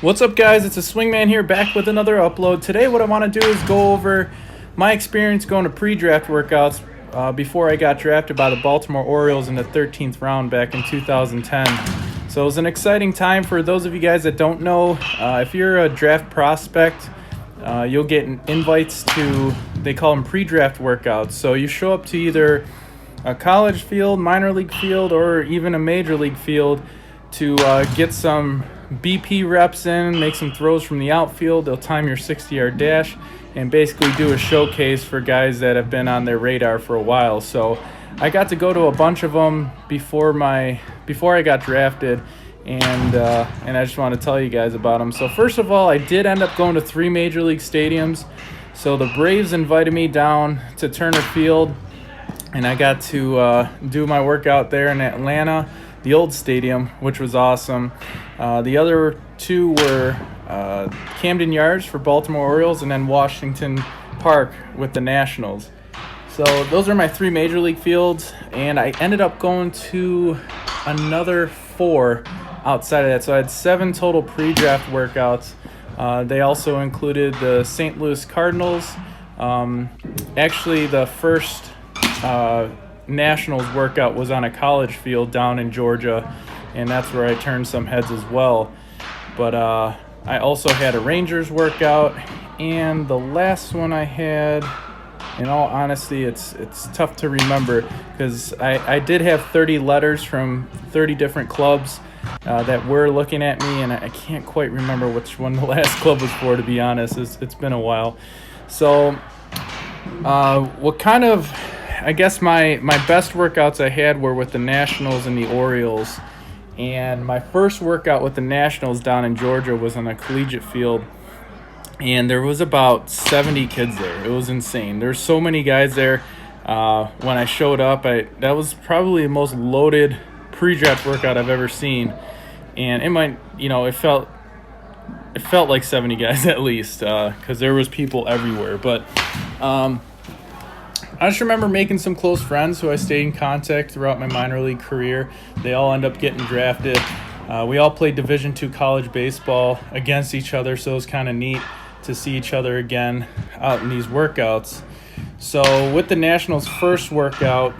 What's up, guys? It's a Swingman here, back with another upload. Today what I want to do is go over my experience going to pre-draft workouts before I got drafted by the Baltimore Orioles in the 13th round back in 2010. So it was an exciting time. For those of you guys that don't know, if you're a draft prospect, you'll get invites to, they call them pre-draft workouts. So you show up to either a college field, minor league field, or even a major league field to get some BP reps in, make some throws from the outfield. They'll time your 60-yard dash and basically do a showcase for guys that have been on their radar for a while. So I got to go to a bunch of them before I got drafted, and I just want to tell you guys about them. So first of all, I did end up going to 3 major league stadiums. So the Braves invited me down to Turner Field, and I got to do my workout there in Atlanta, the old stadium, which was awesome. The other 2 were Camden Yards for Baltimore Orioles, and then Washington Park with the Nationals. So those are my 3 major league fields, and I ended up going to another 4 outside of that. So I had 7 total pre-draft workouts. They also included the St. Louis Cardinals. Actually, the first Nationals workout was on a college field down in Georgia, and that's where I turned some heads as well. But I also had a Rangers workout, and the last one I had, in all honesty, it's tough to remember because I did have 30 letters from 30 different clubs that were looking at me, and I can't quite remember which one the last club was for, to be honest. It's been a while. So I guess my best workouts I had were with the Nationals and the Orioles. And my first workout with the Nationals down in Georgia was on a collegiate field. And there was about 70 kids there. It was insane. There's so many guys there. When I showed up, that was probably the most loaded pre-draft workout I've ever seen. And it felt like 70 guys at least, because there was people everywhere. But I just remember making some close friends who I stayed in contact throughout my minor league career. They all end up getting drafted. We all played Division II college baseball against each other, so it was kind of neat to see each other again out in these workouts. So with the Nationals' first workout,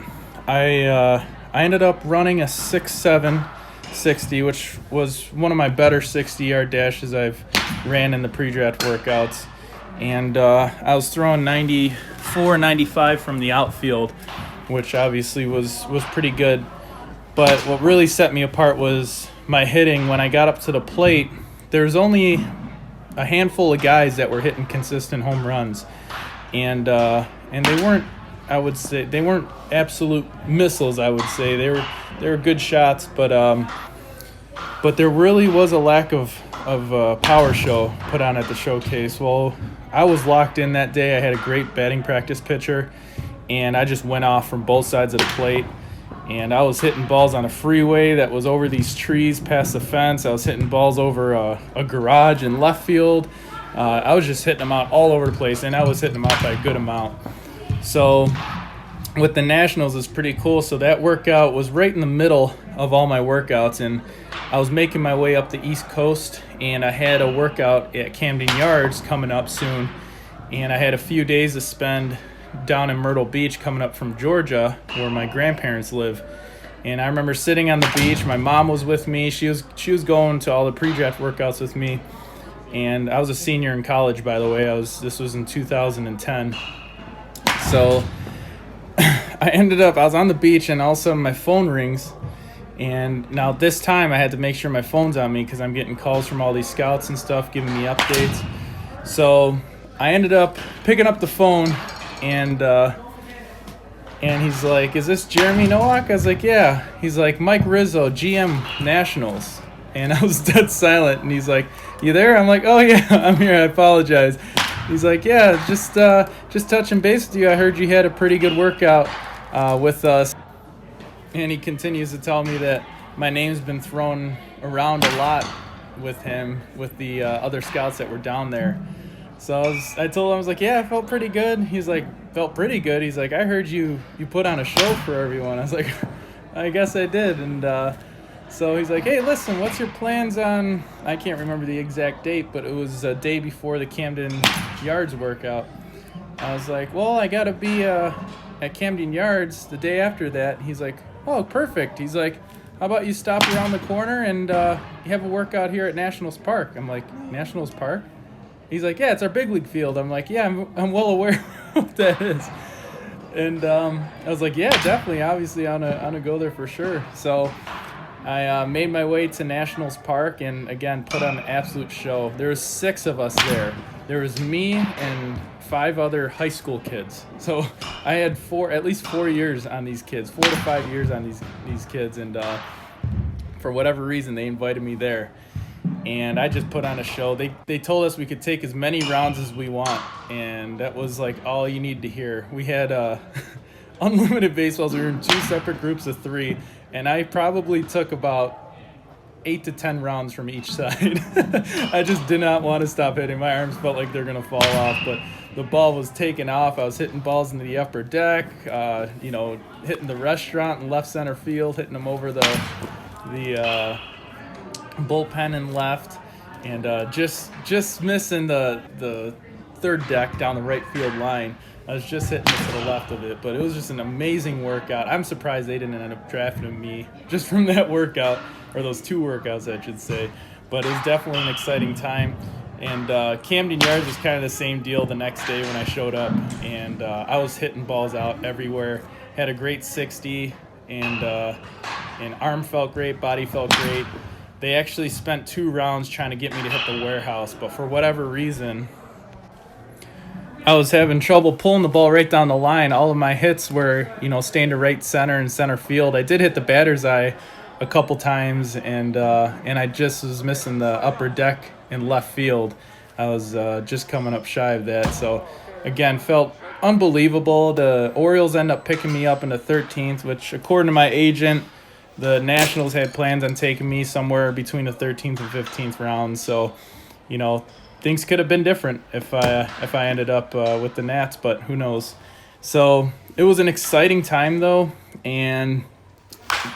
I ended up running a 6.7 60, which was one of my better 60-yard dashes I've ran in the pre-draft workouts. And I was throwing 94, 95 from the outfield, which obviously was pretty good. But what really set me apart was my hitting. When I got up to the plate, there was only a handful of guys that were hitting consistent home runs. And they weren't, I would say, they weren't absolute missiles, I would say. They were good shots, but there really was a lack of power show put on at the showcase. Well, I was locked in that day. I had a great batting practice pitcher, and I just went off from both sides of the plate. And I was hitting balls on a freeway that was over these trees past the fence. I was hitting balls over a garage in left field. I was just hitting them out all over the place, and I was hitting them out by a good amount. So with the Nationals, it's pretty cool. So that workout was right in the middle of all my workouts, and I was making my way up the East Coast, and I had a workout at Camden Yards coming up soon, and I had a few days to spend down in Myrtle Beach coming up from Georgia where my grandparents live. And I remember sitting on the beach. My mom was with me. She was going to all the pre-draft workouts with me, and I was a senior in college, by the way. This was in 2010. So I was on the beach, and all of a sudden my phone rings. And now this time I had to make sure my phone's on me because I'm getting calls from all these scouts and stuff giving me updates. So I ended up picking up the phone, and he's like, "Is this Jeremy Nowak?" I was like, "Yeah." He's like, "Mike Rizzo, GM Nationals." And I was dead silent, and he's like, "You there?" I'm like, "Oh yeah, I'm here. I apologize." He's like, "Yeah, just touching base with you. I heard you had a pretty good workout with us." And he continues to tell me that my name's been thrown around a lot with him, with the other scouts that were down there. So I told him, I was like, "Yeah, I felt pretty good." He's like, "Felt pretty good?" He's like, "I heard you put on a show for everyone." I was like, "I guess I did." And So he's like, hey, listen, what's your plans on, I can't remember the exact date, but it was a day before the Camden Yards workout. I was like, well, I got to be at Camden Yards the day after that. He's like, oh, perfect. He's like, how about you stop around the corner and you have a workout here at Nationals Park? I'm like, Nationals Park? He's like, yeah, it's our big league field. I'm like, yeah, I'm well aware what that is. And I was like, yeah, definitely. Obviously, I'm gonna go there for sure. So I made my way to Nationals Park and, again, put on an absolute show. There was 6 of us there. There was me and 5 other high school kids. So I had at least 4 years on these kids, 4 to 5 years on these kids. And for whatever reason, they invited me there. And I just put on a show. They told us we could take as many rounds as we want, and that was like all you need to hear. We had unlimited baseballs. We were in 2 separate groups of 3, and I probably took about 8 to 10 rounds from each side. I just did not want to stop hitting. My arms felt like they're gonna fall off, but the ball was taking off. I was hitting balls into the upper deck, hitting the restaurant in left center field, hitting them over the bullpen and left, and just missing the third deck down the right field line. I was just hitting it to the left of it, but it was just an amazing workout. I'm surprised they didn't end up drafting me just from that workout, or those 2 workouts, I should say. But it was definitely an exciting time. And Camden Yards was kind of the same deal the next day when I showed up, and I was hitting balls out everywhere. Had a great 60, and arm felt great, body felt great. They actually spent 2 rounds trying to get me to hit the warehouse, but for whatever reason, I was having trouble pulling the ball right down the line. All of my hits were, staying to right center and center field. I did hit the batter's eye a couple times, and I just was missing the upper deck in left field. I was just coming up shy of that. So, again, felt unbelievable. The Orioles end up picking me up in the 13th, which, according to my agent, the Nationals had plans on taking me somewhere between the 13th and 15th round. So, things could have been different if I ended up with the Nats, but who knows. So it was an exciting time, though. And,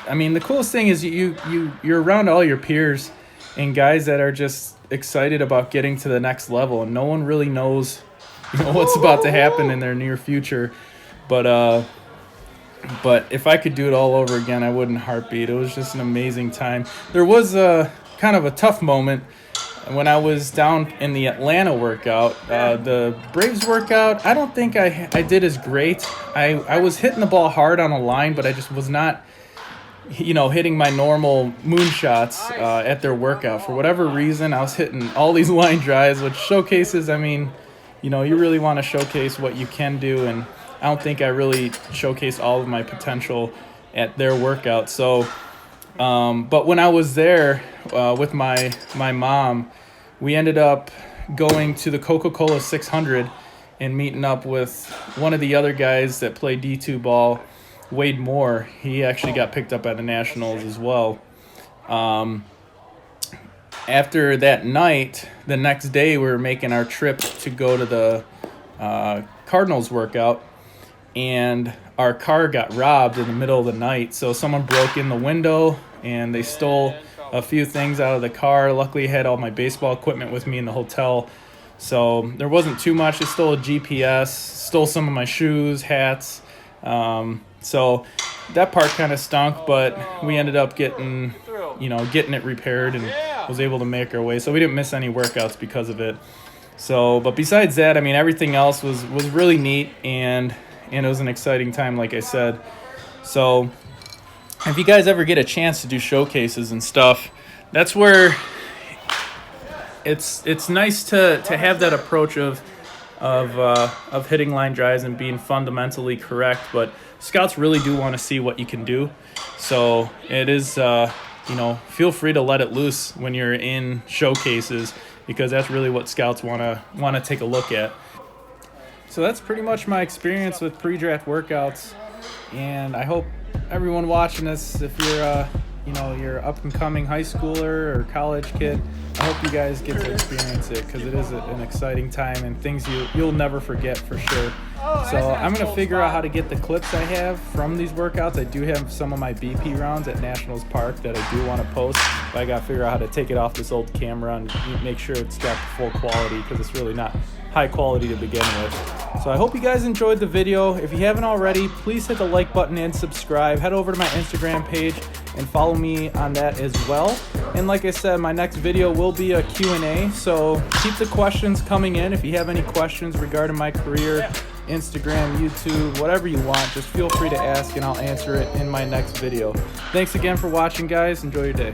I mean, the coolest thing is you're around all your peers and guys that are just excited about getting to the next level. And no one really knows, what's about to happen in their near future. But if I could do it all over again, I wouldn't heartbeat. It was just an amazing time. There was a kind of a tough moment when I was down in the Atlanta workout. The Braves workout, I don't think I did as great. I was hitting the ball hard on a line, but I just was not, hitting my normal moonshots at their workout. For whatever reason, I was hitting all these line drives, which showcases, you really want to showcase what you can do, and I don't think I really showcased all of my potential at their workout. So, but when I was there with my mom, we ended up going to the Coca-Cola 600 and meeting up with one of the other guys that played D2 ball, Wade Moore. He actually got picked up by the Nationals as well. After that night, the next day, we were making our trip to go to the Cardinals workout. And our car got robbed in the middle of the night. So someone broke in the window and they stole a few things out of the car. Luckily, I had all my baseball equipment with me in the hotel. So there wasn't too much. They stole a GPS, stole some of my shoes, hats. So that part kind of stunk, but we ended up getting it repaired and was able to make our way. So we didn't miss any workouts because of it. So, but besides that, everything else was really neat, and it was an exciting time, like I said. So if you guys ever get a chance to do showcases and stuff, that's where it's nice to have that approach of hitting line drives and being fundamentally correct. But scouts really do want to see what you can do. So it is, feel free to let it loose when you're in showcases, because that's really what scouts want to take a look at. So that's pretty much my experience with pre-draft workouts, and I hope everyone watching this, if you're you're an up-and-coming high schooler or college kid, I hope you guys get to experience it, because it is an exciting time and things you'll never forget for sure. So I'm going to figure out how to get the clips I have from these workouts. I do have some of my BP rounds at Nationals Park that I do want to post, but I got to figure out how to take it off this old camera and make sure it's got full quality, because it's really not high quality to begin with. So I hope you guys enjoyed the video. If you haven't already, please hit the like button and subscribe. Head over to my Instagram page and follow me on that as well. And like I said, my next video will be a Q&A, so keep the questions coming in. If you have any questions regarding my career, Instagram, YouTube, whatever you want, just feel free to ask and I'll answer it in my next video. Thanks again for watching, guys. Enjoy your day.